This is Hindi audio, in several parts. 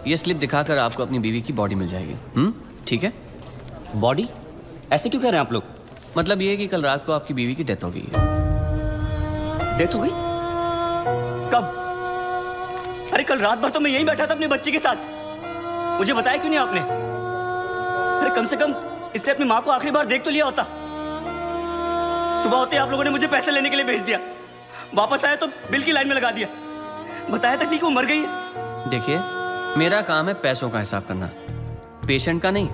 ये स्लिप दिखाकर आपको अपनी बीवी की बॉडी मिल जाएगी। ठीक है? बॉडी? ऐसे क्यों कह रहे हैं आप लोग? मतलब ये है कि कल रात को आपकी बीवी की डेथ हो गई है। डेथ हो गई? कब? अरे कल रात भर तो मैं यहीं बैठा था अपने बच्चे के साथ। मुझे बताया क्यों नहीं आपने? अरे कम से कम इसने अपनी माँ को आखिरी बार देख तो लिया होता। सुबह होते आप लोगों ने मुझे पैसे लेने के लिए भेज दिया, वापस आया तो बिल की लाइन में लगा दिया। बताया तक नहीं कि वो मर गई है। देखिए, मेरा काम है पैसों का हिसाब करना, पेशेंट का नहीं।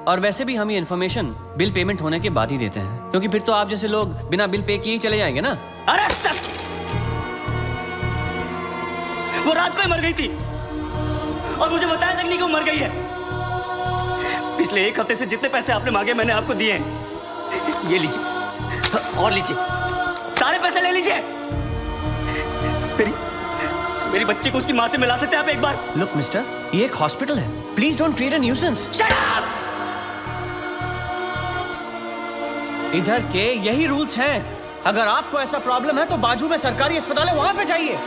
और वैसे भी हम ये इन्फॉर्मेशन बिल पेमेंट होने के बाद ही देते हैं, क्योंकि फिर तो आप जैसे लोग बिना बिल पे किए ही चले जाएंगे ना। अरे सच, वो रात को ही मर गई थी और मुझे बताया तक नहीं कि वो मर गई है। पिछले एक हफ्ते से जितने पैसे आपने मांगे मैंने आपको दिए हैं। ये लीजिए और लीजिए, सारे पैसे ले लीजिए। मेरी बच्ची को उसकी माँ से मिला सकते हैं आप एक बार? लुक मिस्टर, ये एक हॉस्पिटल है, please don't create a nuisance. Shut up! इधर के यही रूल्स हैं। अगर आपको ऐसा प्रॉब्लम है तो बाजू में सरकारी अस्पताल है, वहां पे जाइए।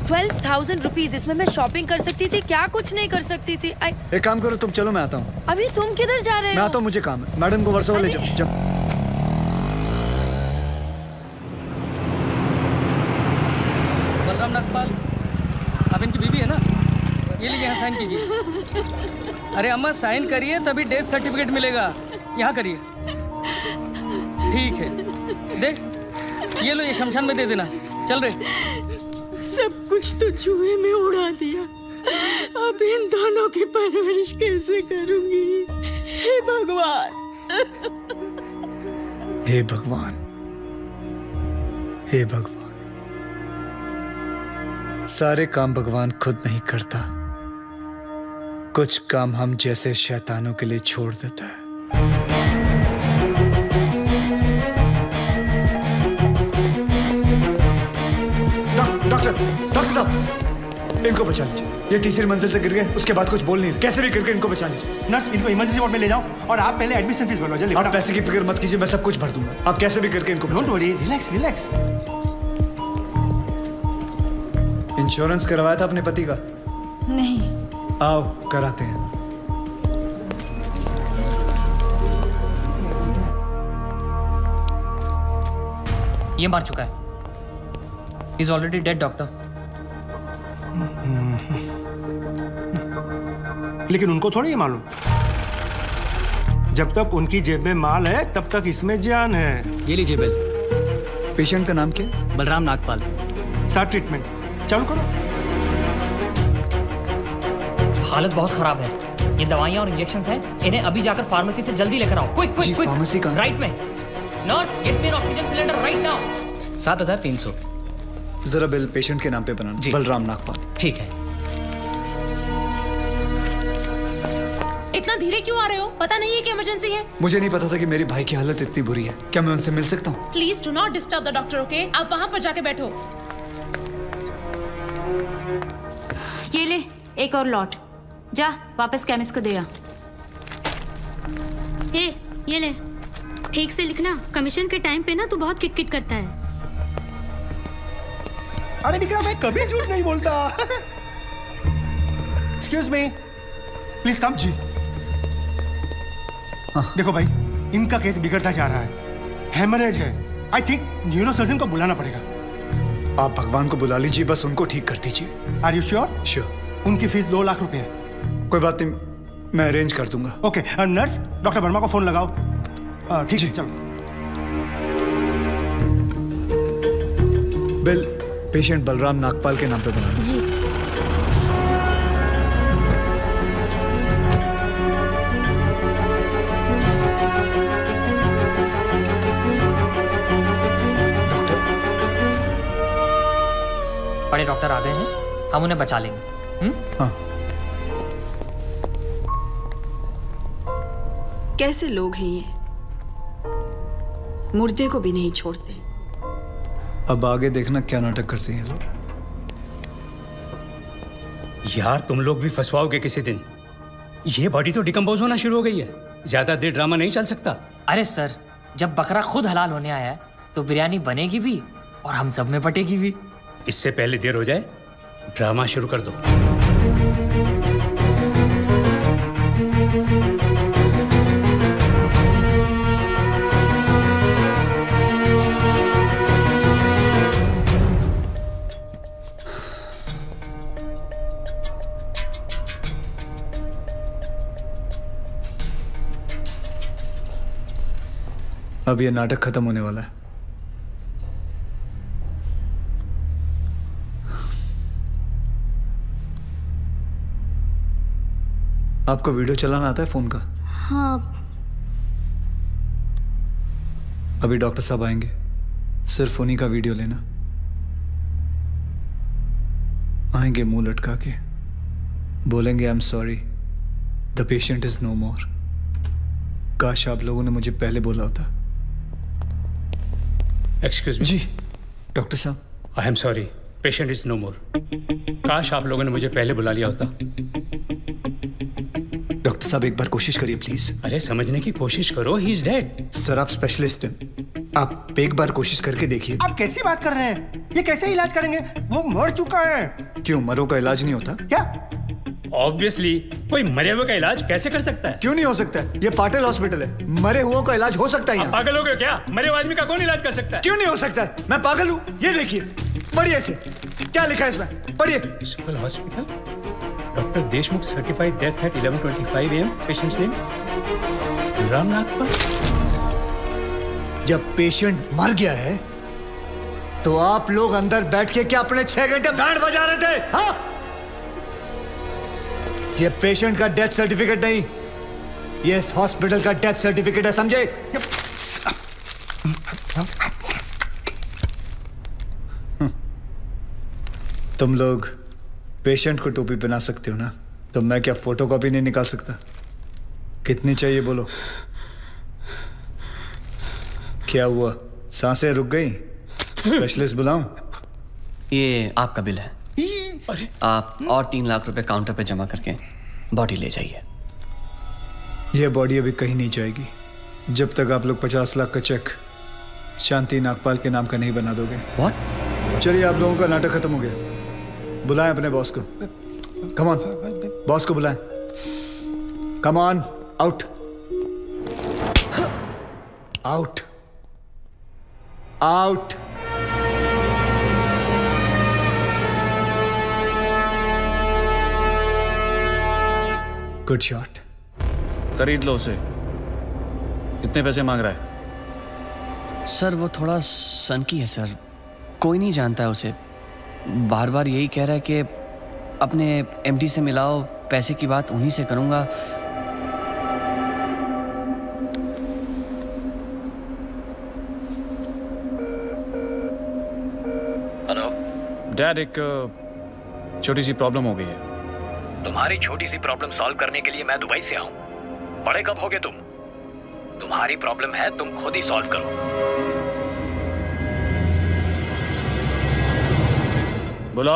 12,000 रुपीज, इसमें मैं शॉपिंग कर सकती थी, क्या कुछ नहीं कर सकती थी। एक काम करो तुम, चलो मैं आता हूँ। अभी तुम किधर जा रहे हो? मैं आता हूँ, मुझे काम है। मैडम को वर्सोवा ले जाओ। जाओ। बलराम नागपाल, आप इनकी बीवी है ना? ये लीजिए, यहाँ साइन कीजिए। अरे अम्मा साइन करिए तभी डेथ सर्टिफिकेट मिलेगा। यहाँ करिए। ठीक है, देख ये लो, ये शमशान में दे देना। चल रहे। सब कुछ तो चूहे में उड़ा दिया, अब इन दोनों की परवरिश कैसे करूंगी? हे भगवान! हे भगवान, हे भगवान। सारे काम भगवान खुद नहीं करता, कुछ काम हम जैसे शैतानों के लिए छोड़ देता है। डॉक्टर साहब, इनको बचा लीजिए। ये तीसरी मंजिल से गिर गए, उसके बाद कुछ बोल नहीं रहे। कैसे भी करके इनको बचा लीजिए। नर्स, इनको इमरजेंसी वार्ड में ले जाओ और आप पहले एडमिशन फीस भरवा। जल्दी। आप पैसे की फिक्र मत कीजिए, मैं सब कुछ भर दूंगा। आप कैसे भी करके इनको don't worry, relax relax. Insurance करवाया था अपने पति का? नहीं। आओ कराते हैं। ये मार चुका है। He's already dead, doctor. लेकिन उनको थोड़ी ये मालूम, जब तक उनकी जेब में माल है तब तक इसमें जान है। ये लीजिए बिल। पेशेंट का नाम क्या है? बलराम नागपाल। स्टार्ट ट्रीटमेंट चालू करो। हालत बहुत खराब है। ये दवाइयाँ और इंजेक्शंस हैं, इन्हें अभी जाकर फार्मेसी से जल्दी लेकर आओ। Quick quick quick. फार्मेसी कहाँ? राइट में। Nurse, get me N oxygen cylinder right now. 7,300। जरा बिल पेशेंट के नाम पे बनाना। बलराम नागपाल। ठीक है। इतना धीरे क्यों आ रहे हो? पता नहीं है कि इमरजेंसी है। मुझे नहीं पता था कि मेरे भाई की हालत इतनी बुरी है। क्या मैं उनसे मिल सकता हूँ? Please do not disturb the doctor, okay? आप वहाँ पर जाके बैठो। ये ले एक और लॉट, जा वापस केमिस्ट को दे आ। ये ले, ठीक से लिखना। कमीशन के टाइम पे ना तू बहुत किट-किट करता है। अरे निकला, मैं कभी झूठ नहीं बोलता। Excuse me, please come. जी देखो भाई, इनका केस बिगड़ता जा रहा है। हेमरेज है। आई थिंक न्यूरो सर्जन को बुलाना पड़ेगा। आप भगवान को बुला लीजिए, बस उनको ठीक कर दीजिए। Are you sure? श्योर। उनकी फीस 2 लाख रुपए है। कोई बात नहीं, मैं अरेंज कर दूंगा। ओके नर्स, डॉक्टर वर्मा को फोन लगाओ। ठीक है, चलो। बिल पेशेंट बलराम नागपाल के नाम पे बनाना। जी। डॉक्टर, बड़े डॉक्टर आ गए हैं, हम उन्हें बचा लेंगे। हाँ। कैसे लोग हैं ये, मुर्दे को भी नहीं छोड़ते। अब आगे देखना क्या नाटक करते हैं ये लोग। यार तुम लोग भी फंसवाओगे किसी दिन। ये बॉडी तो डिकम्पोज होना शुरू हो गई है, ज्यादा देर ड्रामा नहीं चल सकता। अरे सर, जब बकरा खुद हलाल होने आया है तो बिरयानी बनेगी भी और हम सब में बटेगी भी। इससे पहले देर हो जाए ड्रामा शुरू कर दो। अब ये नाटक खत्म होने वाला है। आपको वीडियो चलाना आता है फोन का? हाँ। अभी डॉक्टर साहब आएंगे, सिर्फ उन्हीं का वीडियो लेना। आएंगे मुंह लटका के, बोलेंगे I am sorry, the patient is no more. काश आप लोगों ने मुझे पहले बोला होता। Excuse me. जी डॉक्टर साहब। I am sorry, patient is no more. काश आप लोगों ने मुझे पहले बुला लिया होता। डॉक्टर साहब एक बार कोशिश करिए प्लीज। अरे समझने की कोशिश करो, ही इज डेड। सर आप स्पेशलिस्ट हैं, आप एक बार कोशिश करके देखिए। आप कैसी बात कर रहे हैं? ये कैसे इलाज करेंगे? वो मर चुका है। क्यों, मरो का इलाज नहीं होता क्या? ऑब्वियसली कोई मरे हुए का इलाज कैसे कर सकता है? क्यों नहीं हो सकता है? ये पाटिल हॉस्पिटल है, मरे हुओं का इलाज हो सकता है यहाँ। पागल हो गए क्या? मरे हुए आदमी का कौन इलाज कर सकता है? क्यों नहीं हो सकता है? मैं पागल हूँ? ये देखिए, पढ़िए इसे, क्या लिखा है इसमें, पढ़िए। Municipal hospital, doctor Deshmukh certified death eight 11:25 AM, patients name Ram Nagpal. जब पेशेंट मर गया है तो आप लोग अंदर बैठ के क्या अपने 6 घंटे बैंड बजा रहे थे? हाँ? ये पेशेंट का डेथ सर्टिफिकेट नहीं, ये इस हॉस्पिटल का डेथ सर्टिफिकेट है, समझे? तुम लोग पेशेंट को टोपी पहना सकते हो ना, तो मैं क्या फोटोकॉपी नहीं निकाल सकता? कितनी चाहिए बोलो? क्या हुआ, सांसें रुक गई? स्पेशलिस्ट बुलाऊं? ये आपका बिल है। आप और 3 लाख रुपए काउंटर पे जमा करके बॉडी ले जाइए। यह बॉडी अभी कहीं नहीं जाएगी जब तक आप लोग 50 लाख का चेक शांति नागपाल के नाम का नहीं बना दोगे। व्हाट? चलिए, आप लोगों का नाटक खत्म हो गया। बुलाएं अपने बॉस को। कम ऑन, बॉस को बुलाएं। Come on, out out out. Good shot. खरीद लो उसे। कितने पैसे मांग रहा है? सर वो थोड़ा सनकी है सर, कोई नहीं जानता है उसे। बार बार यही कह रहा है कि अपने एमडी से मिलाओ, पैसे की बात उन्हीं से करूंगा। हेलो डैड, एक छोटी सी प्रॉब्लम हो गई है। तुम्हारी छोटी सी प्रॉब्लम सॉल्व करने के लिए मैं दुबई से आऊं? बड़े कब होगे तुम? तुम्हारी प्रॉब्लम है, तुम खुद ही सॉल्व करो। बुलाओ